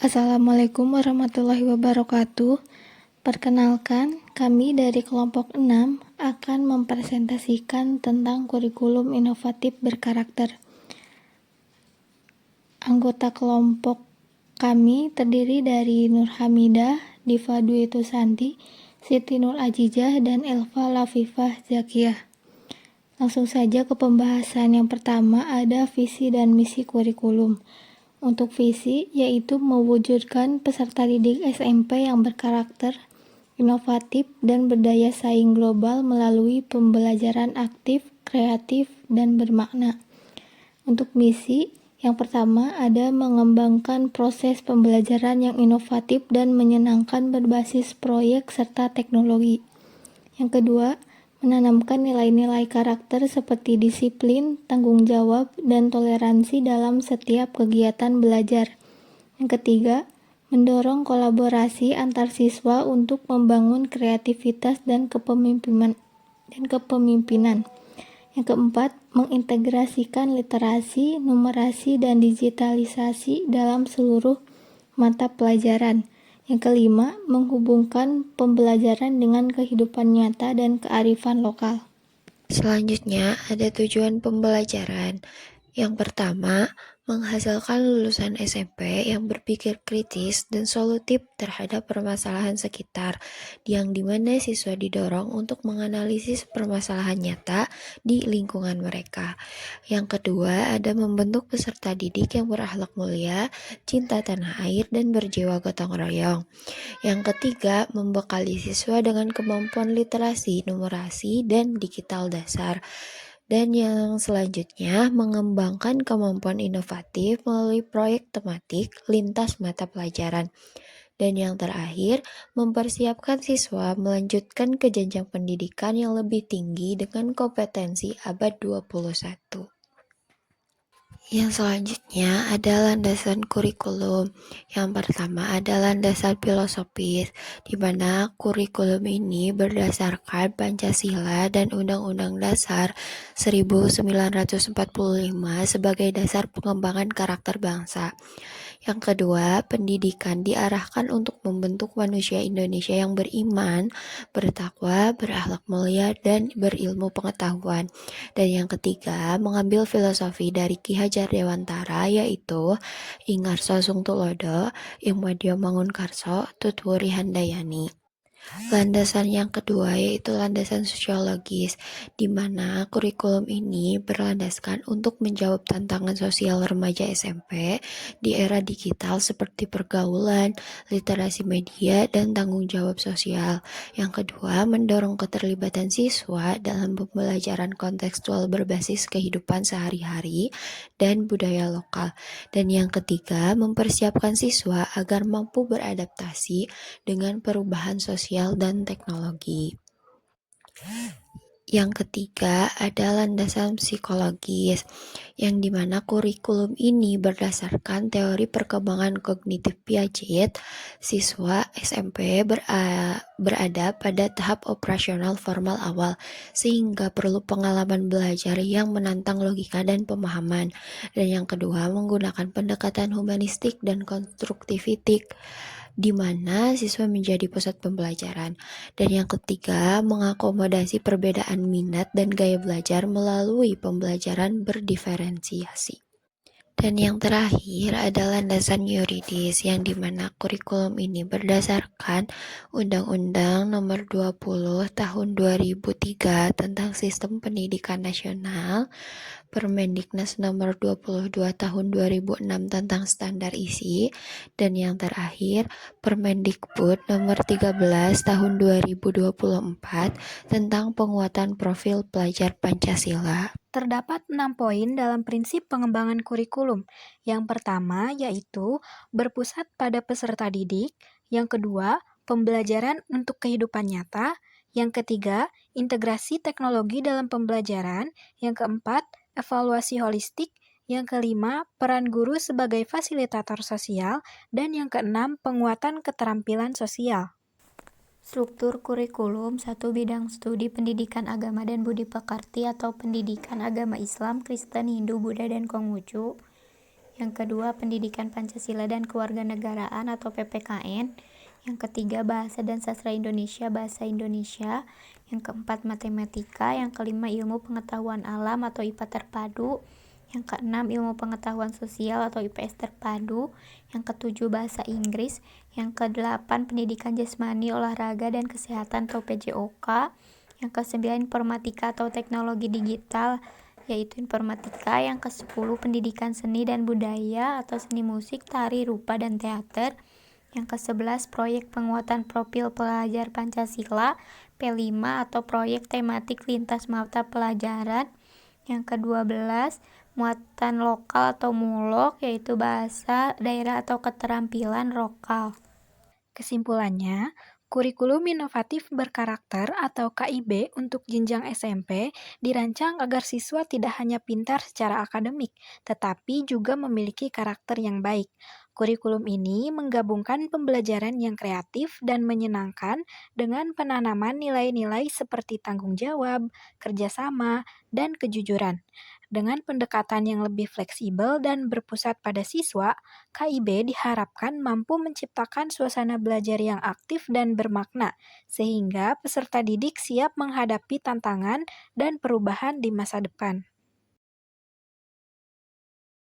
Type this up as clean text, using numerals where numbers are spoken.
Assalamualaikum warahmatullahi wabarakatuh. Perkenalkan, kami dari kelompok 6 akan mempresentasikan tentang kurikulum inovatif berkarakter. Anggota kelompok kami terdiri dari Nur Hamidah, Diva Dwi Tusanti, Siti Nur Ajijah, dan Elva Lafifah Zakiyah. Langsung saja ke pembahasan. Yang pertama ada visi dan misi kurikulum. Untuk visi, yaitu mewujudkan peserta didik SMP yang berkarakter, inovatif, dan berdaya saing global melalui pembelajaran aktif, kreatif, dan bermakna. Untuk misi, yang pertama ada mengembangkan proses pembelajaran yang inovatif dan menyenangkan berbasis proyek serta teknologi. Yang kedua, menanamkan nilai-nilai karakter seperti disiplin, tanggung jawab, dan toleransi dalam setiap kegiatan belajar. Yang ketiga, mendorong kolaborasi antar siswa untuk membangun kreativitas dan kepemimpinan. Yang keempat, mengintegrasikan literasi, numerasi, dan digitalisasi dalam seluruh mata pelajaran. Yang kelima, menghubungkan pembelajaran dengan kehidupan nyata dan kearifan lokal. Selanjutnya, ada tujuan pembelajaran. Yang pertama, menghasilkan lulusan SMP yang berpikir kritis dan solutif terhadap permasalahan sekitar, yang dimana siswa didorong untuk menganalisis permasalahan nyata di lingkungan mereka. Yang kedua, ada membentuk peserta didik yang berakhlak mulia, cinta tanah air, dan berjiwa gotong royong. Yang ketiga, membekali siswa dengan kemampuan literasi, numerasi, dan digital dasar. Dan yang selanjutnya, mengembangkan kemampuan inovatif melalui proyek tematik lintas mata pelajaran. Dan yang terakhir, mempersiapkan siswa melanjutkan ke jenjang pendidikan yang lebih tinggi dengan kompetensi abad 21. Yang selanjutnya ada landasan kurikulum. Yang pertama ada landasan filosofis, di mana kurikulum ini berdasarkan Pancasila dan Undang-Undang Dasar 1945 sebagai dasar pengembangan karakter bangsa. Yang kedua, pendidikan diarahkan untuk membentuk manusia Indonesia yang beriman, bertakwa, berakhlak mulia, dan berilmu pengetahuan. Dan yang ketiga, mengambil filosofi dari Ki Hajar Dewantara, yaitu Ingarso Sungtulodo, Imwadio Mangunkarso, Tutwuri Handayani. Landasan yang kedua yaitu landasan sosiologis, di mana kurikulum ini berlandaskan untuk menjawab tantangan sosial remaja SMP di era digital seperti pergaulan, literasi media, dan tanggung jawab sosial. Yang kedua, mendorong keterlibatan siswa dalam pembelajaran kontekstual berbasis kehidupan sehari-hari dan budaya lokal. Dan yang ketiga, mempersiapkan siswa agar mampu beradaptasi dengan perubahan sosial dan teknologi. Yang ketiga ada landasan psikologis, yang dimana kurikulum ini berdasarkan teori perkembangan kognitif Piaget. Siswa SMP berada pada tahap operasional formal awal, sehingga perlu pengalaman belajar yang menantang logika dan pemahaman. Dan yang kedua, menggunakan pendekatan humanistik dan konstruktivitik, di mana siswa menjadi pusat pembelajaran. Dan yang ketiga, mengakomodasi perbedaan minat dan gaya belajar melalui pembelajaran berdiferensiasi. Dan yang terakhir adalah landasan yuridis, yang dimana kurikulum ini berdasarkan Undang-Undang Nomor 20 Tahun 2003 tentang Sistem Pendidikan Nasional, Permendiknas Nomor 22 Tahun 2006 tentang Standar Isi, dan yang terakhir Permendikbud Nomor 13 Tahun 2024 tentang penguatan profil pelajar Pancasila. Terdapat 6 poin dalam prinsip pengembangan kurikulum. Yang pertama yaitu berpusat pada peserta didik, yang kedua pembelajaran untuk kehidupan nyata, yang ketiga integrasi teknologi dalam pembelajaran, yang keempat evaluasi holistik, yang kelima peran guru sebagai fasilitator sosial, dan yang keenam penguatan keterampilan sosial. Struktur kurikulum 1. Bidang studi pendidikan agama dan budi pekerti atau pendidikan agama Islam, Kristen, Hindu, Buddha, dan Konghucu. Yang kedua, pendidikan Pancasila dan Kewarganegaraan atau PPKN. Yang ketiga, Bahasa dan Sastra Indonesia, Bahasa Indonesia. Yang keempat, Matematika. Yang kelima, Ilmu Pengetahuan Alam atau IPA terpadu. Yang keenam, Ilmu Pengetahuan Sosial atau IPS terpadu. Yang ketujuh, Bahasa Inggris. Yang kedelapan, Pendidikan Jasmani, Olahraga dan Kesehatan atau PJOK. Yang kesembilan, Informatika atau Teknologi Digital, yaitu informatika. Yang ke-10, Pendidikan Seni dan Budaya atau seni musik, tari, rupa, dan teater. Yang ke-11, Proyek Penguatan Profil Pelajar Pancasila, P5 atau Proyek Tematik Lintas Mata Pelajaran. Yang ke-12, Muatan Lokal atau MULOK, yaitu bahasa daerah atau keterampilan lokal. Kesimpulannya, kurikulum inovatif berkarakter atau KIB untuk jenjang SMP dirancang agar siswa tidak hanya pintar secara akademik, tetapi juga memiliki karakter yang baik. Kurikulum ini menggabungkan pembelajaran yang kreatif dan menyenangkan dengan penanaman nilai-nilai seperti tanggung jawab, kerjasama, dan kejujuran. Dengan pendekatan yang lebih fleksibel dan berpusat pada siswa, KIB diharapkan mampu menciptakan suasana belajar yang aktif dan bermakna, sehingga peserta didik siap menghadapi tantangan dan perubahan di masa depan.